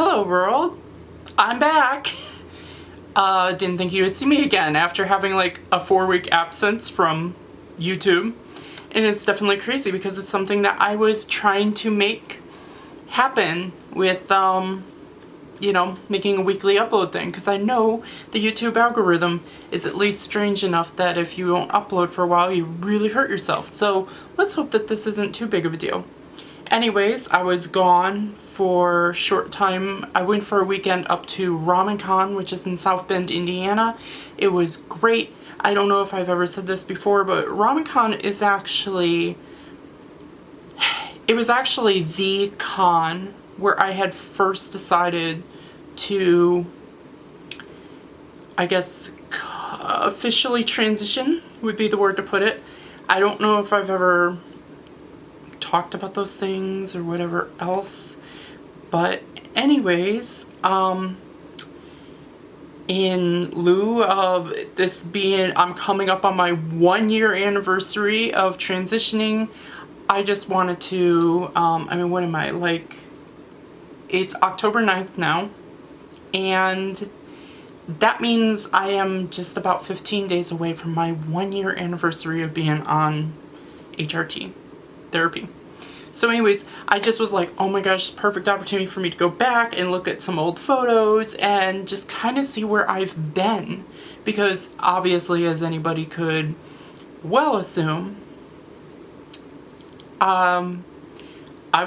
Hello world, I'm back. Didn't think you would see me again after having like a 4-week absence from YouTube. And it's definitely crazy because it's something that I was trying to make happen with, making a weekly upload thing. Because I know the YouTube algorithm is at least strange enough that if you don't upload for a while, you really hurt yourself. So let's hope that this isn't too big of a deal. Anyways, I was gone for a short time. I went for a weekend up to RamenCon, which is in South Bend, Indiana. It was great. I don't know if I've ever said this before, but RamenCon is actually, it was actually the con where I had first decided to, I guess, officially transition would be the word to put it. I don't know if I've ever talked about those things or whatever else, but anyways, in lieu of this being, I'm coming up on my 1-year anniversary of transitioning, I just wanted to, what am I, like, it's October 9th now, and that means I am just about 15 days away from my 1-year anniversary of being on HRT therapy. So anyways, I just was like, oh my gosh, perfect opportunity for me to go back and look at some old photos and just kind of see where I've been. Because obviously, as anybody could well assume, I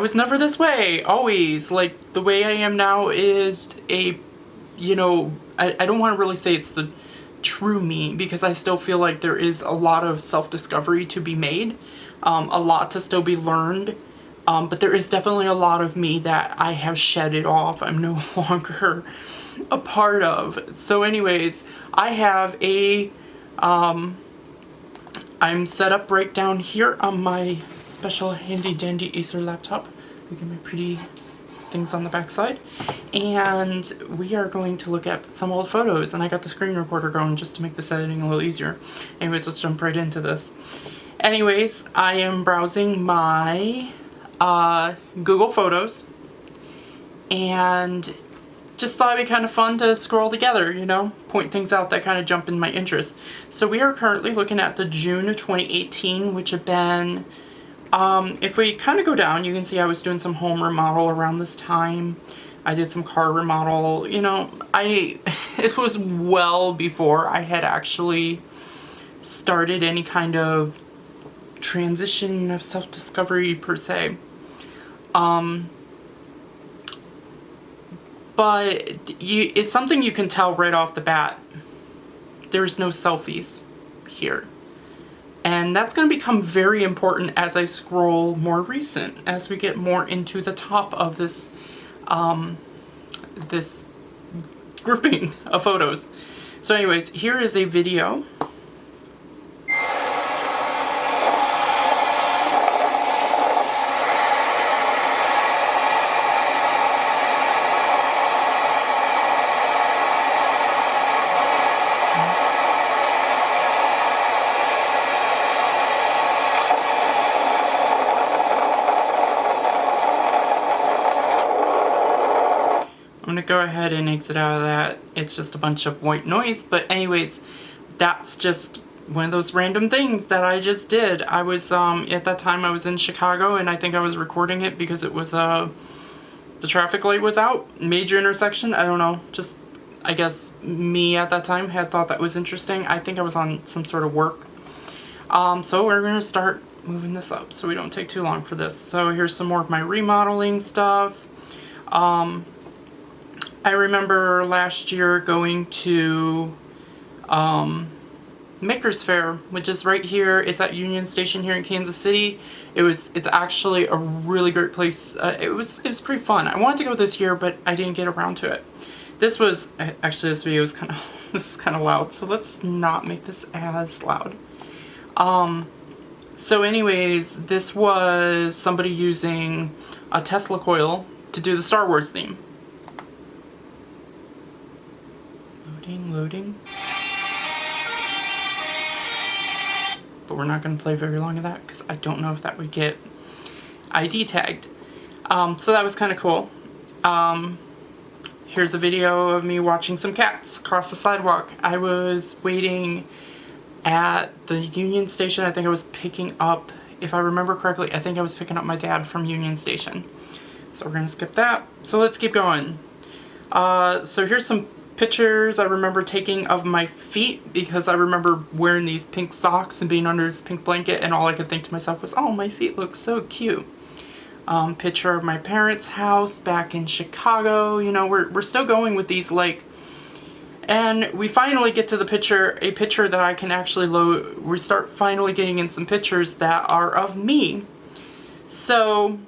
was never this way, always. Like, the way I am now is I don't want to really say it's the true me, because I still feel like there is a lot of self-discovery to be made, a lot to still be learned. But there is definitely a lot of me that I have shedded off. I'm no longer a part of. So anyways, I have I'm set up right down here on my special handy dandy Acer laptop. Look at my pretty things on the back side. And we are going to look at some old photos. And I got the screen recorder going just to make this editing a little easier. Anyways, let's jump right into this. Anyways, I am browsing my Google Photos, and just thought it'd be kind of fun to scroll together, point things out that kind of jump in my interest. So we are currently looking at the June of 2018, which have been, if we kind of go down, you can see I was doing some home remodel around this time. I did some car remodel, it was well before I had actually started any kind of transition of self-discovery per se. But it's something you can tell right off the bat. There's no selfies here. And that's going to become very important as I scroll more recent, as we get more into the top of this, this grouping of photos. So anyways, here is a video. I'm gonna go ahead and exit out of that. It's just a bunch of white noise, but anyways, that's just one of those random things that I just did. I was, at that time I was in Chicago, and I think I was recording it because it was, the traffic light was out, major intersection, I don't know, just, I guess me at that time had thought that was interesting. I think I was on some sort of work. So we're gonna start moving this up so we don't take too long for this. So here's some more of my remodeling stuff. I remember last year going to Maker's Fair, which is right here. It's at Union Station here in Kansas City. It's actually a really great place. It was pretty fun. I wanted to go this year, but I didn't get around to it. This video is this is kind of loud, so let's not make this as loud. So anyways, this was somebody using a Tesla coil to do the Star Wars theme. Loading. But we're not going to play very long of that because I don't know if that would get ID tagged. So that was kind of cool. Here's a video of me watching some cats cross the sidewalk. I was waiting at the Union Station. I think I was picking up, if I remember correctly, I think I was picking up my dad from Union Station. So we're gonna skip that. So let's keep going. So here's some pictures I remember taking of my feet, because I remember wearing these pink socks and being under this pink blanket, and all I could think to myself was, oh, my feet look so cute. Picture of my parents' house back in Chicago. You know, we're still going with these, like, and we finally get to the picture, a picture that I can actually load. We start finally getting in some pictures that are of me. So,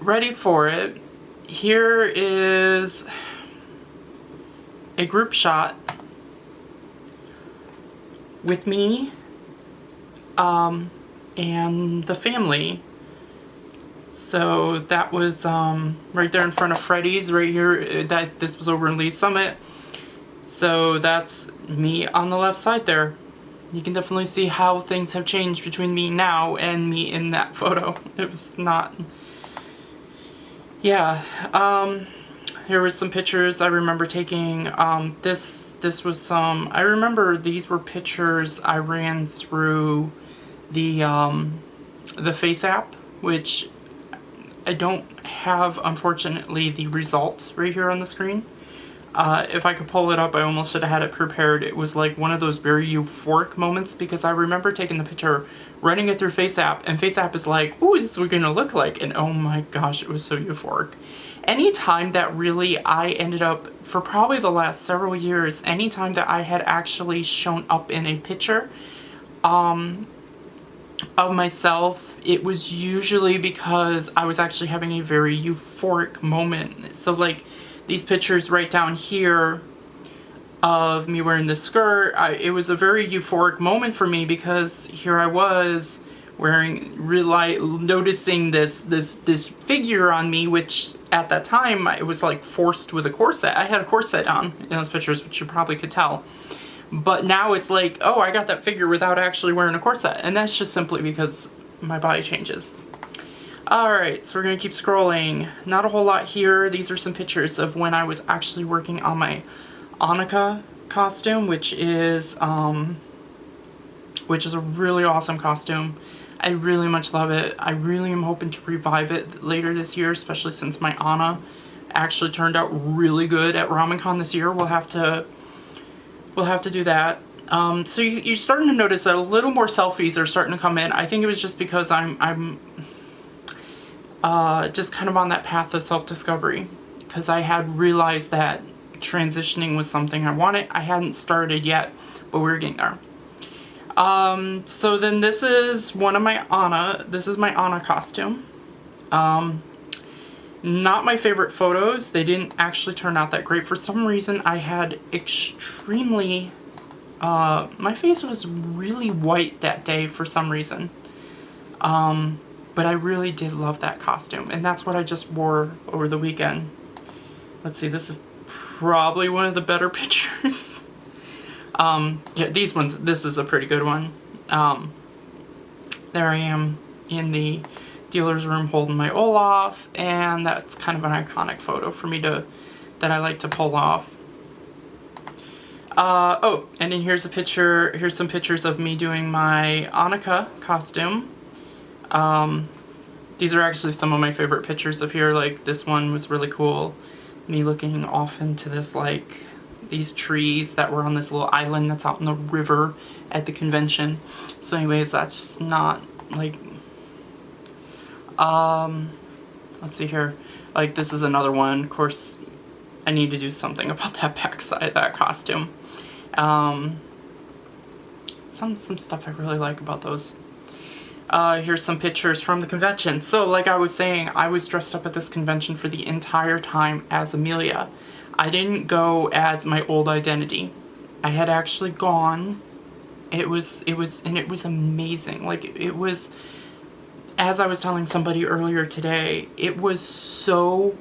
ready for it. Here is a group shot with me and the family. So that was right there in front of Freddy's, right here. This was over in Lee's Summit. So that's me on the left side there. You can definitely see how things have changed between me now and me in that photo. It was not... Yeah. Here was some pictures I remember taking. This was some... I remember these were pictures I ran through the Face app, which I don't have, unfortunately, the result right here on the screen. If I could pull it up, I almost should have had it prepared. It was like one of those very euphoric moments, because I remember taking the picture, running it through Face app, and Face app is like, ooh, this is what we're gonna look like, and oh my gosh, it was so euphoric. Anytime that really I ended up, for probably the last several years, anytime that I had actually shown up in a picture of myself, it was usually because I was actually having a very euphoric moment. So like these pictures right down here of me wearing the skirt, it was a very euphoric moment for me, because here I was wearing, noticing this figure on me, which at that time it was like forced with a corset. I had a corset on in those pictures, which you probably could tell. But now it's like, oh, I got that figure without actually wearing a corset. And that's just simply because my body changes. Alright, so we're going to keep scrolling. Not a whole lot here. These are some pictures of when I was actually working on my Annika costume, which is a really awesome costume. I really much love it. I really am hoping to revive it later this year, especially since my Anna actually turned out really good at RamenCon this year. We'll have to do that. So you're starting to notice that a little more selfies are starting to come in. I think it was just because I'm just kind of on that path of self-discovery, because I had realized that transitioning was something I wanted. I hadn't started yet, but we were getting there. So then this is one of my Anna. This is my Anna costume. Not my favorite photos. They didn't actually turn out that great. For some reason, I had extremely... my face was really white that day for some reason. But I really did love that costume. And that's what I just wore over the weekend. Let's see, this is probably one of the better pictures. Yeah, these ones, this is a pretty good one. There I am in the dealer's room holding my Olaf, and that's kind of an iconic photo for me that I like to pull off. Oh, and then here's some pictures of me doing my Annika costume. These are actually some of my favorite pictures of here. Like, this one was really cool. Me looking off into this, like, these trees that were on this little island that's out in the river at the convention. So anyways, that's not, like, let's see here. Like, this is another one. Of course, I need to do something about that backside of that costume. Some stuff I really like about those. Here's some pictures from the convention. So like I was saying, I was dressed up at this convention for the entire time as Amelia. I didn't go as my old identity. I had actually gone. It was amazing. Like, it was, as I was telling somebody earlier today, it was so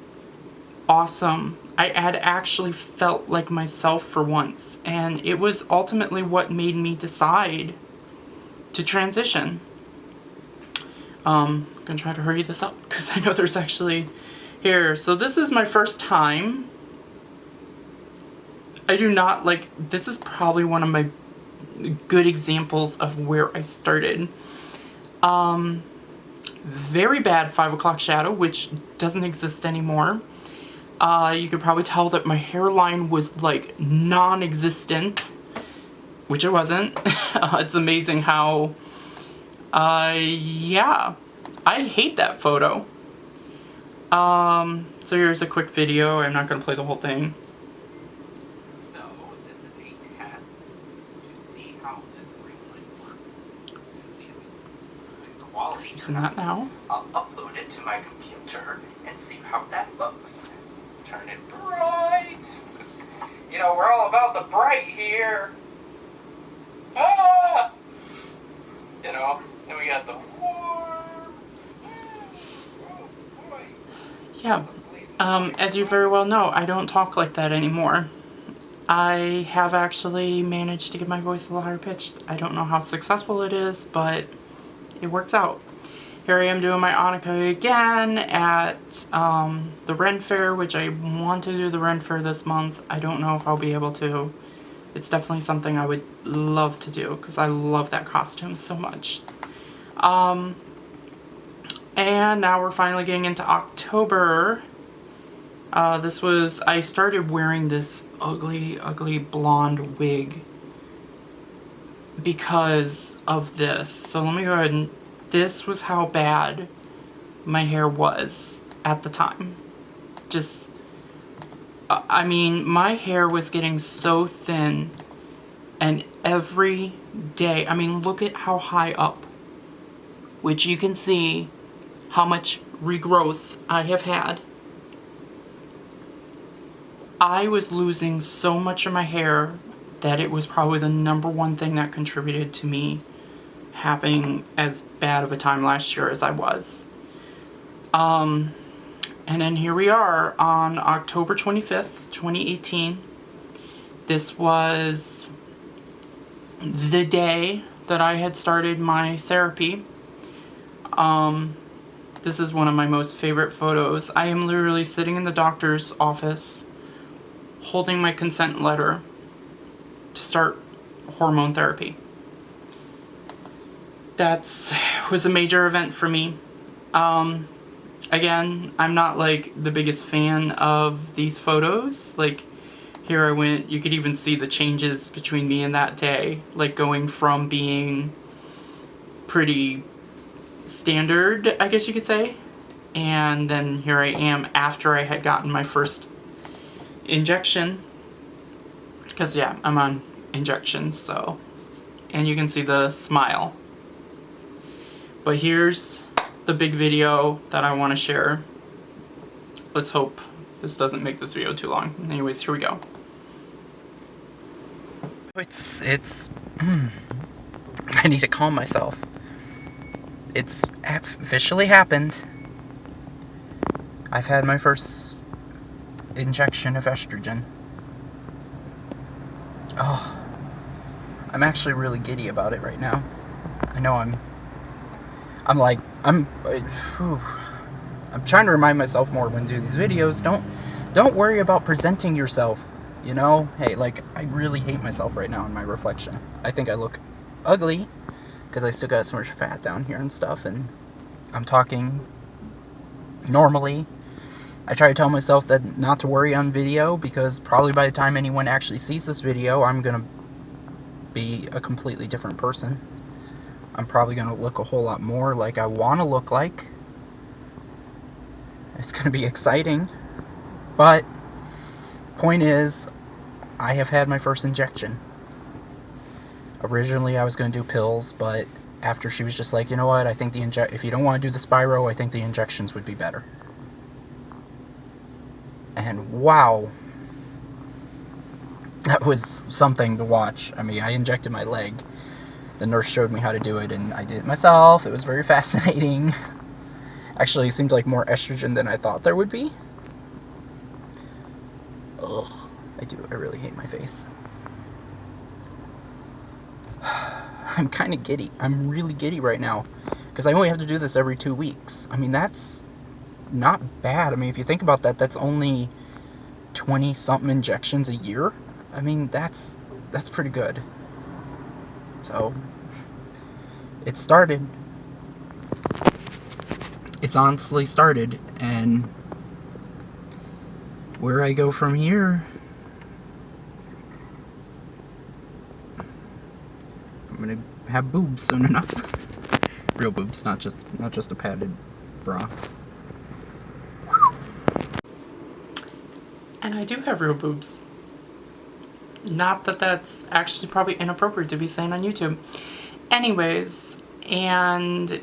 awesome. I had actually felt like myself for once, and it was ultimately what made me decide to transition. I'm gonna try to hurry this up because I know there's actually here. So this is my first time I do not, like, this is probably one of my good examples of where I started. Very bad 5 o'clock shadow, which doesn't exist anymore. You could probably tell that my hairline was like non-existent, which it wasn't. It's amazing how, yeah, I hate that photo. So here's a quick video. I'm not going to play the whole thing. So this is a test to see how this ring light works. You can see it was good quality. Using that now. I'll upload it to my computer and see how that looks. Turn it bright. You know, we're all about the bright here. Ah! You know, and we got the warm. Yeah. As you very well know, I don't talk like that anymore. I have actually managed to get my voice a little higher pitched. I don't know how successful it is, but it works out. Here I am doing my Annika again at the Ren Fair, which I want to do the Ren Fair this month. I don't know if I'll be able to. It's definitely something I would love to do because I love that costume so much. And now we're finally getting into October. I started wearing this ugly, ugly blonde wig because of this. So let me go ahead and, this was how bad my hair was at the time. Just, I mean, my hair was getting so thin, and every day, I mean, look at how high up, which you can see how much regrowth I have had. I was losing so much of my hair that it was probably the #1 thing that contributed to me having as bad of a time last year as I was. And then here we are on October 25th, 2018. This was the day that I had started my therapy. This is one of my most favorite photos. I am literally sitting in the doctor's office holding my consent letter to start hormone therapy. That was a major event for me. Again, I'm not like the biggest fan of these photos. Like, here I went, you could even see the changes between me and that day. Like, going from being pretty standard, I guess you could say. And then here I am after I had gotten my first injection. Because, yeah, I'm on injections, so. And you can see the smile. But here's the big video that I want to share. Let's hope this doesn't make this video too long. Anyways, here we go. It's I need to calm myself. It's officially happened. I've had my first injection of estrogen. Oh, I'm actually really giddy about it right now. I know I'm trying to remind myself more when doing these videos. Don't worry about presenting yourself, you know? Hey, like, I really hate myself right now in my reflection. I think I look ugly because I still got so much fat down here and stuff, and I'm talking normally. I try to tell myself that not to worry on video because probably by the time anyone actually sees this video, I'm gonna be a completely different person. I'm probably going to look a whole lot more like I want to look like. It's going to be exciting. But, point is, I have had my first injection. Originally I was going to do pills, but after she was just like, you know what, I think if you don't want to do the Spyro, I think the injections would be better. And wow. That was something to watch. I mean, I injected my leg. The nurse showed me how to do it, and I did it myself. It was very fascinating. Actually, it seemed like more estrogen than I thought there would be. Ugh, I really hate my face. I'm kind of giddy. I'm really giddy right now, because I only have to do this every 2 weeks. I mean, that's not bad. I mean, if you think about that, that's only 20-something injections a year. I mean, that's pretty good. So, it started. It's honestly started, and where I go from here, I'm gonna have boobs soon enough. Real boobs, not just a padded bra. And I do have real boobs. Not that that's actually probably inappropriate to be saying on YouTube. Anyways, and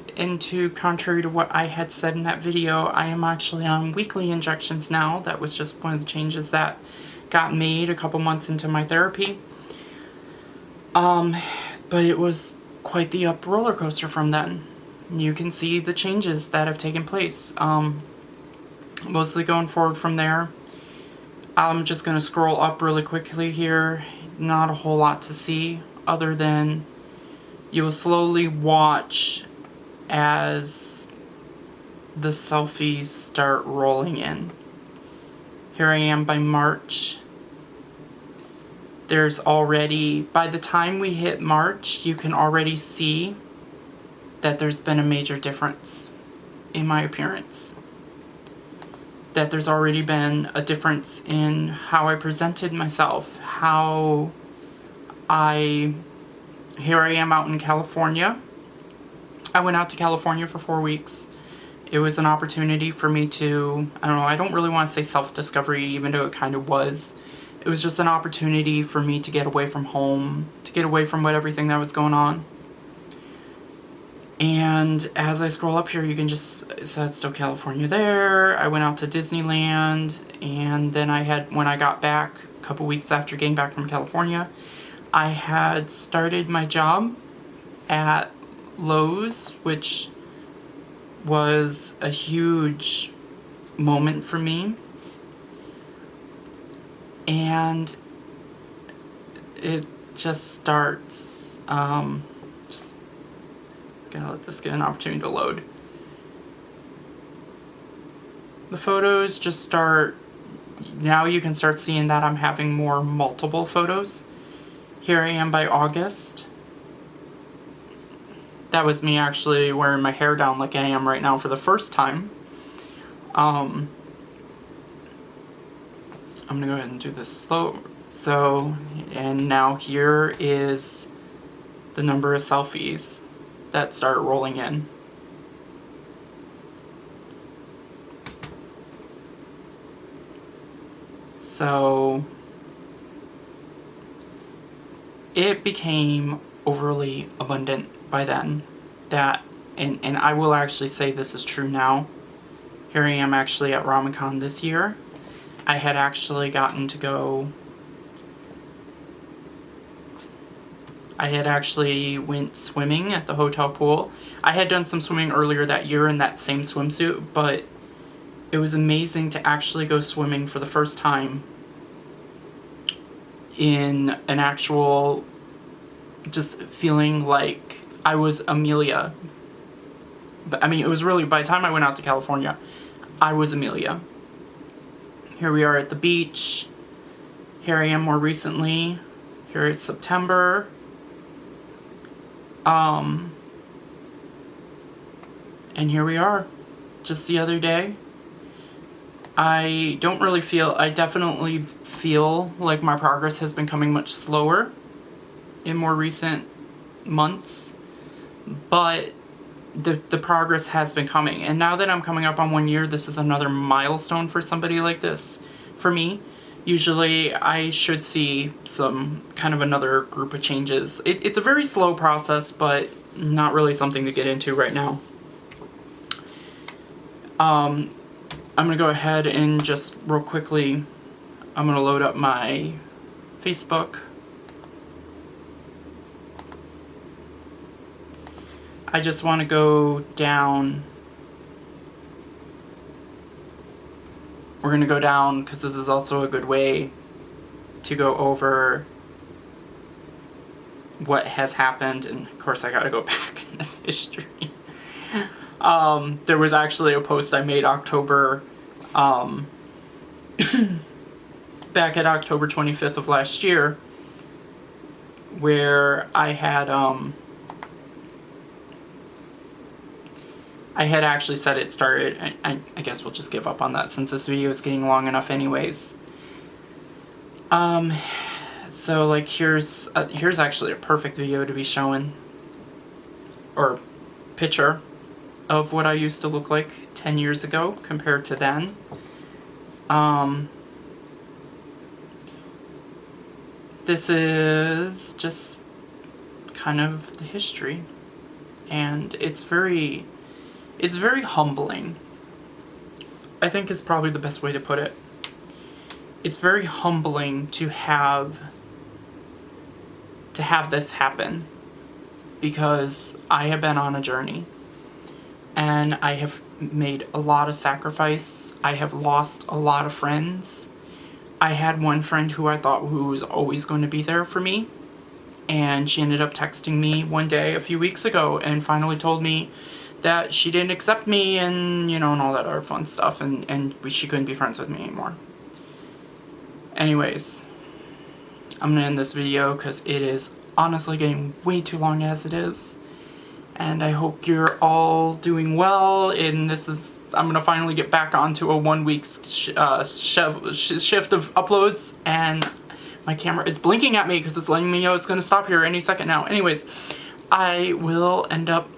contrary to what I had said in that video, I am actually on weekly injections now. That was just one of the changes that got made a couple months into my therapy. But it was quite the up roller coaster from then. You can see the changes that have taken place. Mostly going forward from there. I'm just going to scroll up really quickly here. Not a whole lot to see other than you will slowly watch as the selfies start rolling in. Here I am by March. There's already, by the time we hit March, you can already see that there's been a major difference in my appearance. That there's already been a difference in how I presented myself, how here I am out in California. I went out to California for 4 weeks. It was an opportunity for me to, I don't know, I don't really want to say self-discovery, even though it kind of was. It was just an opportunity for me to get away from home, to get away from everything that was going on. And as I scroll up here, you can just, it says still California there. I went out to Disneyland, and then when I got back, a couple weeks after getting back from California, I had started my job at Lowe's, which was a huge moment for me. And it just starts, just gonna let this get an opportunity to load. The photos just start, now you can start seeing that I'm having more multiple photos. Here I am by August. That was me actually wearing my hair down like I am right now for the first time. I'm gonna go ahead and do this slow. So, and now here is the number of selfies that start rolling in. So, it became overly abundant by then. That, and I will actually say this is true now. Here I am actually at RamenCon this year. I had actually gotten to go, I had actually went swimming at the hotel pool. I had done some swimming earlier that year in that same swimsuit, but it was amazing to actually go swimming for the first time in an actual, just feeling like I was Amelia. But I mean, it was really, by the time I went out to California, I was Amelia. Here we are at the beach. Here I am more recently. Here it's September. And here we are. Just the other day. I don't really feel, I definitely feel like my progress has been coming much slower in more recent months. But the progress has been coming. And now that I'm coming up on 1 year, this is another milestone for somebody like this. For me, usually I should see some kind of another group of changes. It's a very slow process, but not really something to get into right now. I'm going to go ahead and just real quickly, I'm going to load up my Facebook. I just want to go down. We're going to go down because this is also a good way to go over what has happened. And of course I got to go back in this history. There was actually a post I made October back at October 25th of last year, where I had actually said it started. I guess we'll just give up on that since this video is getting long enough anyways. So like here's actually a perfect video to be showing, or picture of what I used to look like 10 years ago compared to then. This is just kind of the history, and it's very humbling, I think is probably the best way to put it. It's very humbling to have this happen, because I have been on a journey and I have made a lot of sacrifice. I have lost a lot of friends. I had one friend who I thought who was always going to be there for me, and she ended up texting me one day a few weeks ago and finally told me that she didn't accept me, and and all that other fun stuff, and she couldn't be friends with me anymore. Anyways, I'm gonna end this video because it is honestly getting way too long as it is, and I hope you're all doing well. And I'm gonna finally get back onto a 1 week shift of uploads, and my camera is blinking at me because it's letting me know it's gonna stop here any second now. Anyways, I will end up